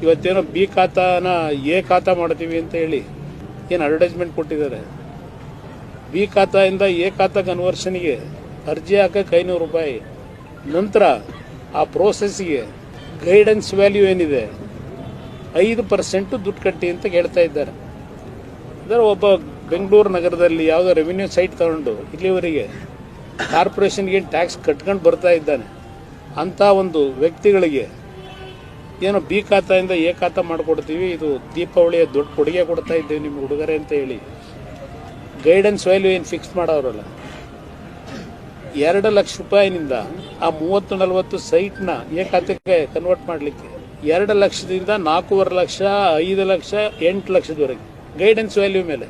ಇವತ್ತೇನೋ ಬಿ ಖಾತಾನ ಎ ಖಾತಾ ಮಾಡ್ತೀವಿ ಅಂತ ಹೇಳಿ ಏನು ಅಡ್ವರ್ಟೈಸ್ಮೆಂಟ್ ಕೊಟ್ಟಿದ್ದಾರೆ. ಬಿ ಖಾತಾಯಿಂದ ಎ ಖಾತಾ ಕನ್ವರ್ಷನ್ಗೆ ಅರ್ಜಿ ಹಾಕಕ್ಕೆ ₹500, ನಂತರ ಆ ಪ್ರೋಸೆಸ್ಗೆ ಗೈಡೆನ್ಸ್ ವ್ಯಾಲ್ಯೂ ಏನಿದೆ 5% ದುಡ್ಡು ಕಟ್ಟಿ ಅಂತ ಹೇಳ್ತಾ ಇದ್ದಾರೆ. ಅದರ ಒಬ್ಬ ಬೆಂಗಳೂರು ನಗರದಲ್ಲಿ ಯಾವುದೋ ರೆವಿನ್ಯೂ ಸೈಟ್ ತಗೊಂಡು ಇಲ್ಲಿವರೆಗೆ ಕಾರ್ಪೊರೇಷನ್ಗೆ ಟ್ಯಾಕ್ಸ್ ಕಟ್ಕೊಂಡು ಬರ್ತಾ ಇದ್ದಾನೆ ಅಂಥ ಒಂದು ವ್ಯಕ್ತಿಗಳಿಗೆ ಏನೋ ಬಿ ಖಾತಾಯಿಂದ ಎ ಖಾತಾ ಮಾಡಿಕೊಡ್ತೀವಿ, ಇದು ದೀಪಾವಳಿಯ ದೊಡ್ಡ ಕೊಡುಗೆ ಕೊಡ್ತಾ ಇದ್ದೇವೆ ನಿಮ್ಮ ಹುಡುಗರೆ ಅಂತ ಹೇಳಿ ಗೈಡೆನ್ಸ್ ವ್ಯಾಲ್ಯೂ ಏನು ಫಿಕ್ಸ್ ಮಾಡೋರಲ್ಲ, ₹2,00,000 ಆ 30-40 ಸೈಟ್ನ ಎ ಖಾತೆಗೆ ಕನ್ವರ್ಟ್ ಮಾಡಲಿಕ್ಕೆ 2 ಲಕ್ಷದಿಂದ 4.5 ಲಕ್ಷ, 5 ಲಕ್ಷ, 8 ಲಕ್ಷದವರೆಗೆ ಗೈಡೆನ್ಸ್ ವ್ಯಾಲ್ಯೂ ಮೇಲೆ.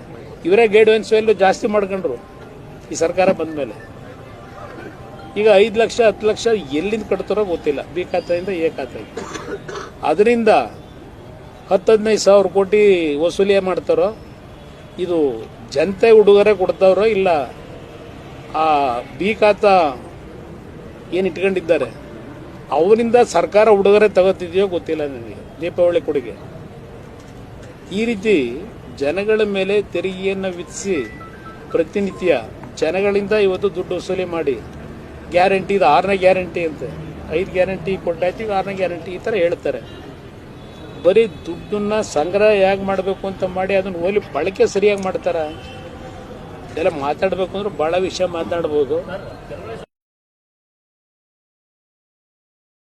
ಇವರೇ ಗೈಡೆನ್ಸ್ ವ್ಯಾಲ್ಯೂ ಜಾಸ್ತಿ ಮಾಡ್ಕೊಂಡ್ರು ಈ ಸರ್ಕಾರ ಬಂದ ಮೇಲೆ. ಈಗ 5 ಲಕ್ಷ 10 ಲಕ್ಷ ಎಲ್ಲಿಂದ ಕಟ್ತಾರೋ ಗೊತ್ತಿಲ್ಲ ಬಿ ಖಾತೆಯಿಂದ ಎ ಖಾತೆಗೆ. ಅದರಿಂದ 10-15 ಸಾವಿರ ಕೋಟಿ ವಸೂಲಿ ಮಾಡ್ತಾರೋ, ಇದು ಜನತೆ ಉಡುಗೊರೆ ಕೊಡ್ತಾರೋ ಇಲ್ಲ ಆ ಬಿ ಖಾತಾ ಏನು ಇಟ್ಕೊಂಡಿದ್ದಾರೆ ಅವರಿಂದ ಸರ್ಕಾರ ಉಡುಗೊರೆ ತಗೋತಿದೆಯೋ ಗೊತ್ತಿಲ್ಲ ನನಗೆ. ದೀಪಾವಳಿ ಕೊಡುಗೆ ಈ ರೀತಿ ಜನಗಳ ಮೇಲೆ ತೆರಿಗೆಯನ್ನು ವಿಧಿಸಿ ಪ್ರತಿನಿತ್ಯ ಜನಗಳಿಂದ ಇವತ್ತು ದುಡ್ಡು ವಸೂಲಿ ಮಾಡಿ ಗ್ಯಾರಂಟಿ, ಇದು 6ನೇ ಗ್ಯಾರಂಟಿ ಅಂತೆ, 5 ಗ್ಯಾರಂಟಿ ಕೊಟ್ಟಾಯ್ತು, ಈಗ 6ನೇ ಗ್ಯಾರಂಟಿ ಈ ಥರ ಹೇಳ್ತಾರೆ. ಬರೀ ದುಡ್ಡನ್ನ ಸಂಗ್ರಹ ಹೇಗೆ ಮಾಡಬೇಕು ಅಂತ ಮಾಡಿ ಅದನ್ನು ಓಲಿ ಬಳಕೆ ಸರಿಯಾಗಿ ಮಾಡ್ತಾರ. ಇದೆಲ್ಲ ಮಾತಾಡಬೇಕು ಅಂದ್ರೆ ಭಾಳ ವಿಷಯ ಮಾತನಾಡ್ಬೋದು.